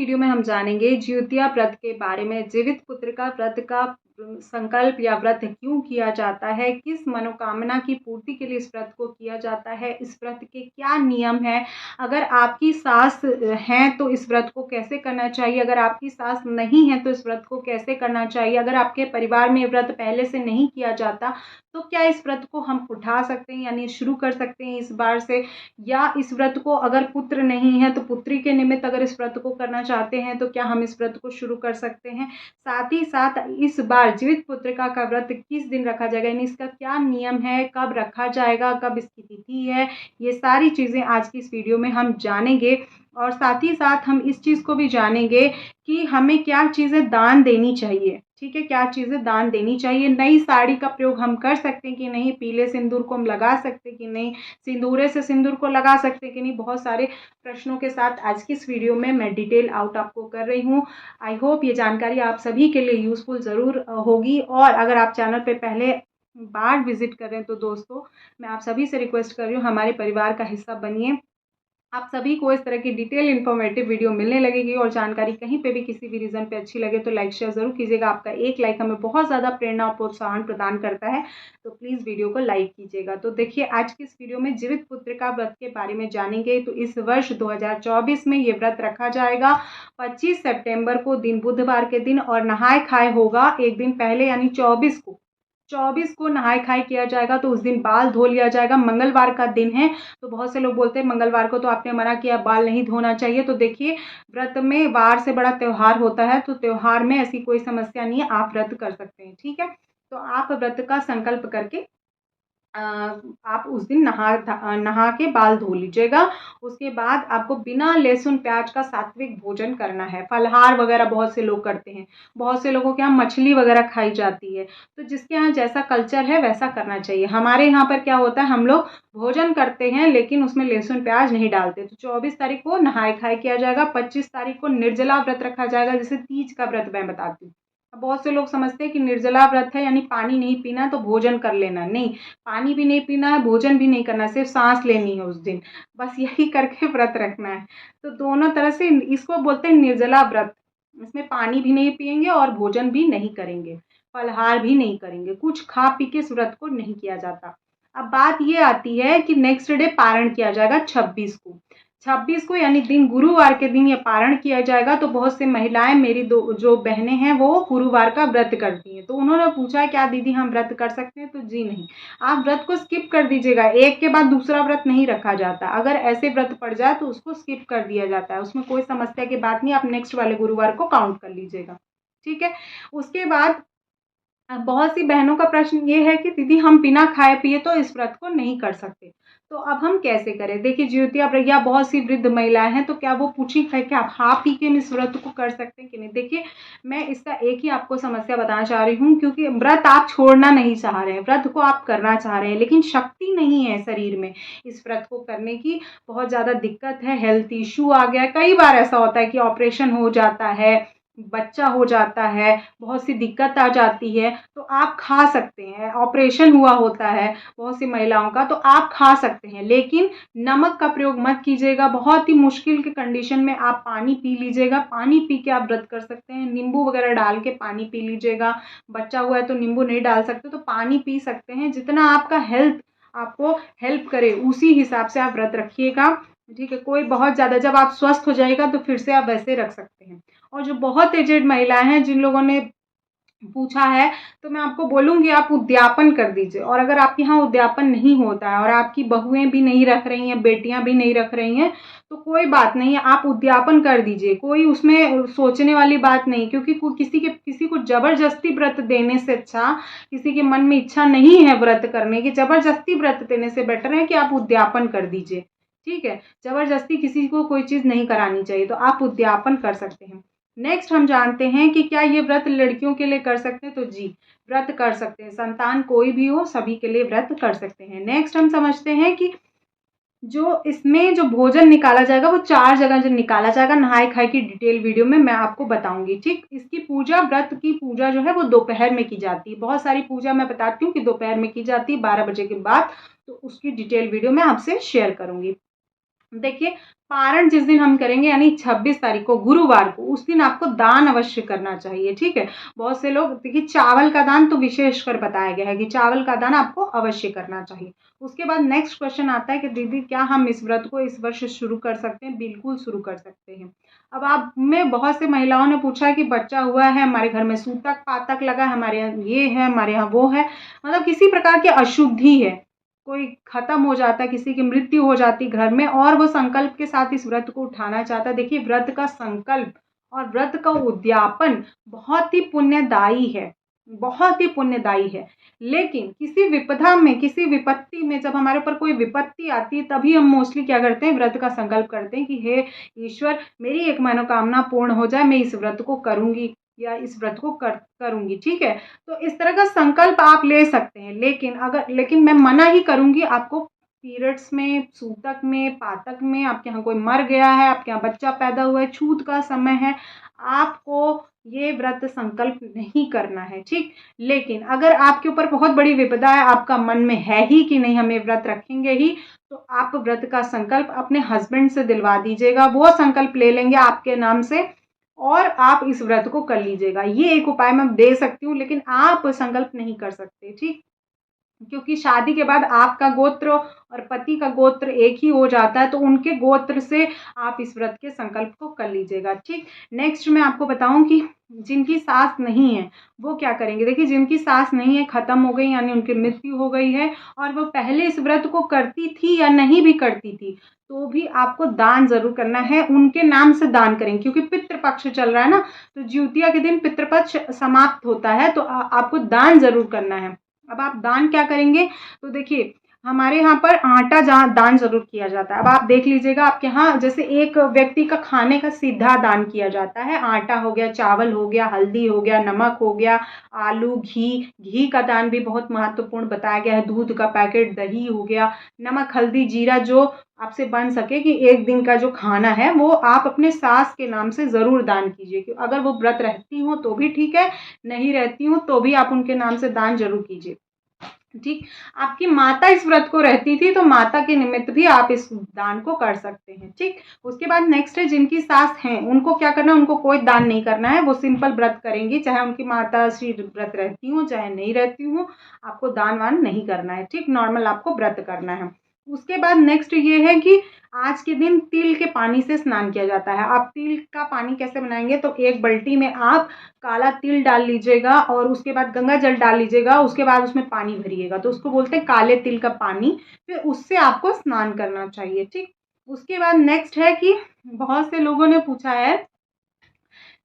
Video में हम जानेंगे ज्योतिया व्रत के बारे में। जीवित पुत्र का व्रत का संकल्प या व्रत क्यों किया जाता है, किस मनोकामना की पूर्ति के लिए इस व्रत को किया जाता है, इस व्रत के क्या नियम है, अगर आपकी सास है तो इस व्रत को कैसे करना चाहिए, अगर आपकी सास नहीं है तो इस व्रत को कैसे करना चाहिए, अगर आपके परिवार में व्रत पहले से नहीं किया जाता तो क्या इस व्रत को हम उठा सकते हैं यानी शुरू कर सकते हैं इस बार से, या इस व्रत को अगर पुत्र नहीं है तो पुत्री के निमित्त अगर इस व्रत को करना चाहते हैं तो क्या हम इस व्रत को शुरू कर सकते हैं। साथ ही साथ इस बार जीवित पुत्रिका का व्रत किस दिन रखा जाएगा यानी इसका क्या नियम है, कब रखा जाएगा, कब इसकी तिथि है, ये सारी चीज़ें आज की इस वीडियो में हम जानेंगे। और साथ ही साथ हम इस चीज़ को भी जानेंगे कि हमें क्या चीज़ें दान देनी चाहिए। ठीक है, क्या चीज़ें दान देनी चाहिए, नई साड़ी का प्रयोग हम कर सकते हैं कि नहीं, पीले सिंदूर को हम लगा सकते हैं कि नहीं, सिंदूरे से सिंदूर को लगा सकते हैं कि नहीं, बहुत सारे प्रश्नों के साथ आज की इस वीडियो में मैं डिटेल आउट आपको कर रही हूँ। आई होप ये जानकारी आप सभी के लिए यूज़फुल ज़रूर होगी। और अगर आप चैनल पे पहले बार विजिट कर रहे हैं तो दोस्तों मैं आप सभी से रिक्वेस्ट कर रही हूँ, हमारे परिवार का हिस्सा बनिए। आप सभी को इस तरह की डिटेल इन्फॉर्मेटिव वीडियो मिलने लगेगी और जानकारी कहीं पे भी किसी भी रीज़न पे अच्छी लगे तो लाइक शेयर ज़रूर कीजिएगा। आपका एक लाइक हमें बहुत ज़्यादा प्रेरणा और प्रोत्साहन प्रदान करता है, तो प्लीज़ वीडियो को लाइक कीजिएगा। तो देखिए, आज की इस वीडियो में जीवित पुत्रिका व्रत के बारे में जानेंगे। तो इस वर्ष 2024 में ये व्रत रखा जाएगा 25 सितंबर को, दिन बुधवार के दिन, और नहाय खाए होगा एक दिन पहले यानी 24 को नहाय खाए किया जाएगा। तो उस दिन बाल धो लिया जाएगा, मंगलवार का दिन है तो बहुत से लोग बोलते हैं मंगलवार को तो आपने मना किया, बाल नहीं धोना चाहिए। तो देखिए, व्रत में वार से बड़ा त्यौहार होता है, तो त्यौहार में ऐसी कोई समस्या नहीं है, आप व्रत कर सकते हैं। ठीक है, तो आप व्रत का संकल्प करके आप उस दिन नहा के बाल धो लीजिएगा। उसके बाद आपको बिना लहसुन प्याज का सात्विक भोजन करना है। फलाहार वगैरह बहुत से लोग करते हैं, बहुत से लोगों के यहाँ मछली वगैरह खाई जाती है, तो जिसके यहाँ जैसा कल्चर है वैसा करना चाहिए। हमारे यहाँ पर क्या होता है, हम लोग भोजन करते हैं लेकिन उसमें लहसुन प्याज नहीं डालते। तो 24 तारीख को नहाय खाए किया जाएगा, 25 तारीख को निर्जला व्रत रखा जाएगा, जैसे तीज का व्रत मैं बताती हूँ। बहुत से लोग समझते हैं कि निर्जला व्रत है यानी पानी नहीं पीना तो भोजन कर लेना, नहीं, पानी भी नहीं पीना है, भोजन भी नहीं करना, सिर्फ सांस लेनी है उस दिन, बस यही करके व्रत रखना है। तो दोनों तरह से इसको बोलते हैं निर्जला व्रत। इसमें पानी भी नहीं पिएंगे और भोजन भी नहीं करेंगे, फलाहार भी नहीं करेंगे, कुछ खा पी के इस व्रत को नहीं किया जाता। अब बात ये आती है कि नेक्स्ट डे पारण किया जाएगा 26 को यानी दिन गुरुवार के दिन ये पारण किया जाएगा। तो बहुत से महिलाएं, मेरी जो बहनें हैं वो गुरुवार का व्रत करती हैं, तो उन्होंने पूछा क्या दीदी हम व्रत कर सकते हैं, तो जी नहीं, आप व्रत को स्किप कर दीजिएगा। एक के बाद दूसरा व्रत नहीं रखा जाता, अगर ऐसे व्रत पड़ जाए तो उसको स्किप कर दिया जाता है, उसमें कोई समस्या की बात नहीं, आप नेक्स्ट वाले गुरुवार को काउंट कर लीजिएगा। ठीक है, उसके बाद बहुत सी बहनों का प्रश्न ये है कि दीदी हम बिना खाए पिए तो इस व्रत को नहीं कर सकते, तो अब हम कैसे करें। देखिए, ज्योतिया व्रत बहुत सी वृद्ध महिलाएं हैं, तो क्या वो पूछी है कि आप खा पी के इस व्रत को कर सकते हैं कि नहीं। देखिए, मैं इसका एक ही आपको समस्या बताना चाह रही हूँ, क्योंकि व्रत आप छोड़ना नहीं चाह रहे हैं, व्रत को आप करना चाह रहे हैं, लेकिन शक्ति नहीं है शरीर में इस व्रत को करने की, बहुत ज़्यादा दिक्कत है, हेल्थ इशू आ गया। कई बार ऐसा होता है कि ऑपरेशन हो जाता है, बच्चा हो जाता है, बहुत सी दिक्कत आ जाती है, तो आप खा सकते हैं। ऑपरेशन हुआ होता है बहुत सी महिलाओं का, तो आप खा सकते हैं, लेकिन नमक का प्रयोग मत कीजिएगा। बहुत ही मुश्किल के कंडीशन में आप पानी पी लीजिएगा, पानी पी के आप व्रत कर सकते हैं। नींबू वगैरह डाल के पानी पी लीजिएगा, बच्चा हुआ है तो नींबू नहीं डाल सकते, तो पानी पी सकते हैं। जितना आपका हेल्थ आपको हेल्प करे उसी हिसाब से आप व्रत रखिएगा। ठीक है, कोई बहुत ज़्यादा, जब आप स्वस्थ हो जाएगा तो फिर से आप वैसे रख सकते हैं। और जो बहुत एजेड महिलाएं हैं, जिन लोगों ने पूछा है, तो मैं आपको बोलूँगी आप उद्यापन कर दीजिए। और अगर आपके यहाँ उद्यापन नहीं होता है और आपकी बहुएं भी नहीं रख रही हैं, बेटियां भी नहीं रख रही हैं, तो कोई बात नहीं है, आप उद्यापन कर दीजिए, कोई उसमें सोचने वाली बात नहीं। क्योंकि किसी को जबरदस्ती व्रत देने से अच्छा, किसी के मन में इच्छा नहीं है व्रत करने की, जबरदस्ती व्रत देने से बेटर है कि आप उद्यापन कर दीजिए। ठीक है, जबरदस्ती किसी को कोई चीज़ नहीं करानी चाहिए, तो आप उद्यापन कर सकते हैं। नेक्स्ट हम जानते हैं कि क्या ये व्रत लड़कियों के लिए कर सकते हैं, तो जी, व्रत कर सकते हैं, संतान कोई भी हो सभी के लिए व्रत कर सकते हैं। नेक्स्ट हम समझते हैं कि जो इसमें जो भोजन निकाला जाएगा वो 4 जगह जो निकाला जाएगा, नहाय खाए की डिटेल वीडियो में मैं आपको बताऊंगी। ठीक, इसकी पूजा, व्रत की पूजा जो है वो दोपहर में की जाती है। बहुत सारी पूजा मैं बताती हूँ कि दोपहर में की जाती है 12 बजे के बाद, तो उसकी डिटेल वीडियो मैं आपसे शेयर करूंगी। देखिए, पारण जिस दिन हम करेंगे यानी 26 तारीख को गुरुवार को, उस दिन आपको दान अवश्य करना चाहिए, ठीक है। बहुत से लोग देखिए, चावल का दान तो विशेषकर बताया गया है कि चावल का दान आपको अवश्य करना चाहिए। उसके बाद नेक्स्ट क्वेश्चन आता है कि दीदी क्या हम इस व्रत को इस वर्ष शुरू कर सकते हैं? बिल्कुल शुरू कर सकते हैं। अब आप में बहुत से महिलाओं ने पूछा है कि बच्चा हुआ है, हमारे घर में सूतक पातक लगा है, हमारे यहाँ ये है, हमारे यहाँ वो है, मतलब किसी प्रकार की अशुद्धि है, कोई खत्म हो जाता है, किसी की मृत्यु हो जाती घर में और वो संकल्प के साथ इस व्रत को उठाना चाहता है। देखिए, व्रत का संकल्प और व्रत का उद्यापन बहुत ही पुण्यदायी है, बहुत ही पुण्यदायी है। लेकिन किसी विपदा में, किसी विपत्ति में, जब हमारे ऊपर कोई विपत्ति आती है तभी हम मोस्टली क्या करते हैं, व्रत का संकल्प करते हैं कि हे ईश्वर, मेरी एक मनोकामना पूर्ण हो जाए, मैं इस व्रत को करूंगी या इस व्रत को करूंगी, ठीक है। तो इस तरह का संकल्प आप ले सकते हैं, लेकिन मैं मना ही करूंगी आपको पीरियड्स में, सूतक में, पातक में, आपके यहाँ कोई मर गया है, आपके यहाँ बच्चा पैदा हुआ है, छूत का समय है, आपको ये व्रत संकल्प नहीं करना है, ठीक। लेकिन अगर आपके ऊपर बहुत बड़ी विपदा है, आपका मन में है ही कि नहीं हमें व्रत रखेंगे ही, तो आप व्रत का संकल्प अपने हस्बैंड से दिलवा दीजिएगा, वो संकल्प ले लेंगे आपके नाम से और आप इस व्रत को कर लीजिएगा। ये एक उपाय मैं दे सकती हूँ, लेकिन आप संकल्प नहीं कर सकते, ठीक। क्योंकि शादी के बाद आपका गोत्र और पति का गोत्र एक ही हो जाता है, तो उनके गोत्र से आप इस व्रत के संकल्प को कर लीजिएगा, ठीक। नेक्स्ट मैं आपको बताऊं कि जिनकी सास नहीं है वो क्या करेंगे। देखिए, जिनकी सास नहीं है, खत्म हो गई यानी उनकी मृत्यु हो गई है और वो पहले इस व्रत को करती थी या नहीं भी करती थी, तो भी आपको दान जरूर करना है, उनके नाम से दान करेंगे, क्योंकि पितृपक्ष चल रहा है ना, तो ज्योतिया के दिन पितृपक्ष समाप्त होता है, तो आपको दान जरूर करना है। अब आप दान क्या करेंगे, तो देखिए हमारे यहाँ पर आटा दान जरूर किया जाता है। अब आप देख लीजिएगा, आपके यहाँ जैसे एक व्यक्ति का खाने का सीधा दान किया जाता है, आटा हो गया, चावल हो गया, हल्दी हो गया, नमक हो गया, आलू, घी का दान भी बहुत महत्वपूर्ण बताया गया है, दूध का पैकेट, दही हो गया, नमक, हल्दी, जीरा, जो आपसे बन सके कि एक दिन का जो खाना है वो आप अपने सास के नाम से जरूर दान कीजिए। कि अगर वो व्रत रहती हो तो भी ठीक है, नहीं रहती हो तो भी आप उनके नाम से दान जरूर कीजिए, ठीक। आपकी माता इस व्रत को रहती थी तो माता के निमित्त भी आप इस दान को कर सकते हैं, ठीक। उसके बाद नेक्स्ट है जिनकी सास हैं, उनको क्या करना है, उनको कोई दान नहीं करना है, वो सिंपल व्रत करेंगी, चाहे उनकी माता श्री व्रत रहती हो चाहे नहीं रहती हो, आपको दान वान नहीं करना है, ठीक। नॉर्मल आपको व्रत करना है। उसके बाद नेक्स्ट ये है कि आज के दिन तिल के पानी से स्नान किया जाता है। आप तिल का पानी कैसे बनाएंगे, तो एक बाल्टी में आप काला तिल डाल लीजिएगा और उसके बाद गंगा जल डाल लीजिएगा, उसके बाद उसमें पानी भरिएगा, तो उसको बोलते हैं काले तिल का पानी, फिर उससे आपको स्नान करना चाहिए, ठीक। उसके बाद नेक्स्ट है कि बहुत से लोगों ने पूछा है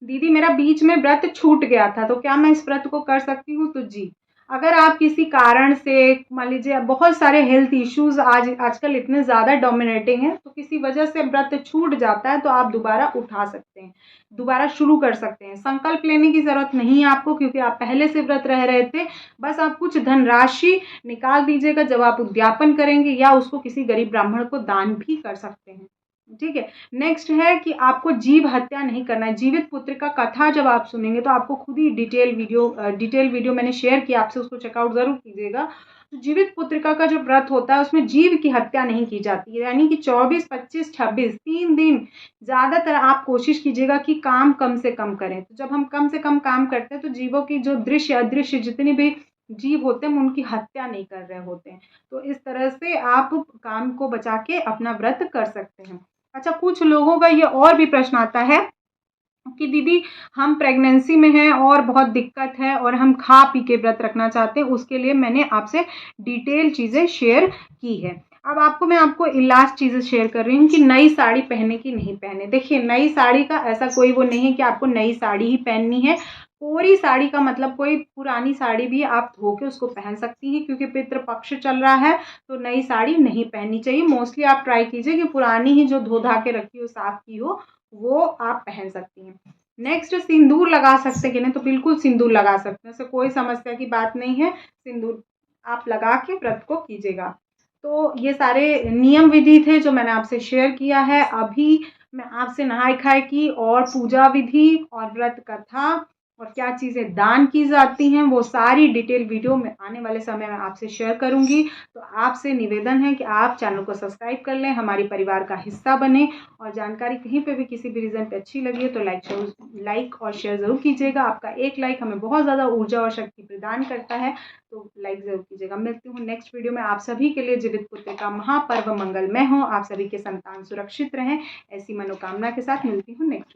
दीदी मेरा बीच में व्रत छूट गया था तो क्या मैं इस व्रत को कर सकती हूँ, तो जी, अगर आप किसी कारण से, मान लीजिए बहुत सारे हेल्थ इश्यूज आजकल इतने ज़्यादा डोमिनेटिंग हैं, तो किसी वजह से व्रत छूट जाता है तो आप दोबारा उठा सकते हैं, दोबारा शुरू कर सकते हैं। संकल्प लेने की ज़रूरत नहीं है आपको, क्योंकि आप पहले से व्रत रह रहे थे। बस आप कुछ धनराशि निकाल दीजिएगा जब आप उद्यापन करेंगे, या उसको किसी गरीब ब्राह्मण को दान भी कर सकते हैं, ठीक है। नेक्स्ट है कि आपको जीव हत्या नहीं करना है। जीवित पुत्र का कथा जब आप सुनेंगे तो आपको खुद ही डिटेल वीडियो मैंने शेयर किया आपसे, उसको चेकआउट जरूर कीजिएगा। तो जीवित पुत्रिका का जो व्रत होता है उसमें जीव की हत्या नहीं की जाती है, यानी कि 24, 25, 26 3 दिन ज़्यादातर आप कोशिश कीजिएगा कि काम कम से कम करें। तो जब हम कम से कम काम करते हैं तो जीवों की जो दृश्य अदृश्य जितनी भी जीव होते हैं हम उनकी हत्या नहीं कर रहे होते हैं। तो इस तरह से आप काम को बचा के अपना व्रत कर सकते हैं। अच्छा, कुछ लोगों का ये और भी प्रश्न आता है कि दीदी हम प्रेगनेंसी में हैं और बहुत दिक्कत है और हम खा पी के व्रत रखना चाहते हैं, उसके लिए मैंने आपसे डिटेल चीज़ें शेयर की है। अब मैं आपको लास्ट चीज़ें शेयर कर रही हूँ कि नई साड़ी पहने की नहीं पहने। देखिए, नई साड़ी का ऐसा कोई वो नहीं है कि आपको नई साड़ी ही पहननी है। कोरी साड़ी का मतलब कोई पुरानी साड़ी भी आप धो के उसको पहन सकती हैं, क्योंकि पितृपक्ष चल रहा है तो नई साड़ी नहीं पहननी चाहिए। मोस्टली आप ट्राई कीजिए कि पुरानी ही जो धो धा के रखी हो, साफ की हो, वो आप पहन सकती हैं। नेक्स्ट, सिंदूर लगा सकते कि नहीं, तो बिल्कुल सिंदूर लगा सकते हैं, इससे कोई समस्या की बात नहीं है। सिंदूर आप लगा के व्रत को कीजिएगा। तो ये सारे नियम विधि थे जो मैंने आपसे शेयर किया है। अभी मैं आपसे नहाय खाए की और पूजा विधि और व्रत कथा और क्या चीज़ें दान की जाती हैं, वो सारी डिटेल वीडियो में आने वाले समय में आपसे शेयर करूंगी। तो आपसे निवेदन है कि आप चैनल को सब्सक्राइब कर लें, हमारे परिवार का हिस्सा बने। और जानकारी कहीं पे भी किसी भी रीज़न पे अच्छी लगी है तो लाइक और शेयर ज़रूर कीजिएगा। आपका एक लाइक हमें बहुत ज़्यादा ऊर्जा और शक्ति प्रदान करता है, तो लाइक ज़रूर कीजिएगा। मिलती हूँ नेक्स्ट वीडियो में। आप सभी के लिए जीवित पुत्र का महापर्व मंगलमय हो, आप सभी के संतान सुरक्षित रहें, ऐसी मनोकामना के साथ मिलती हूँ नेक्स्ट।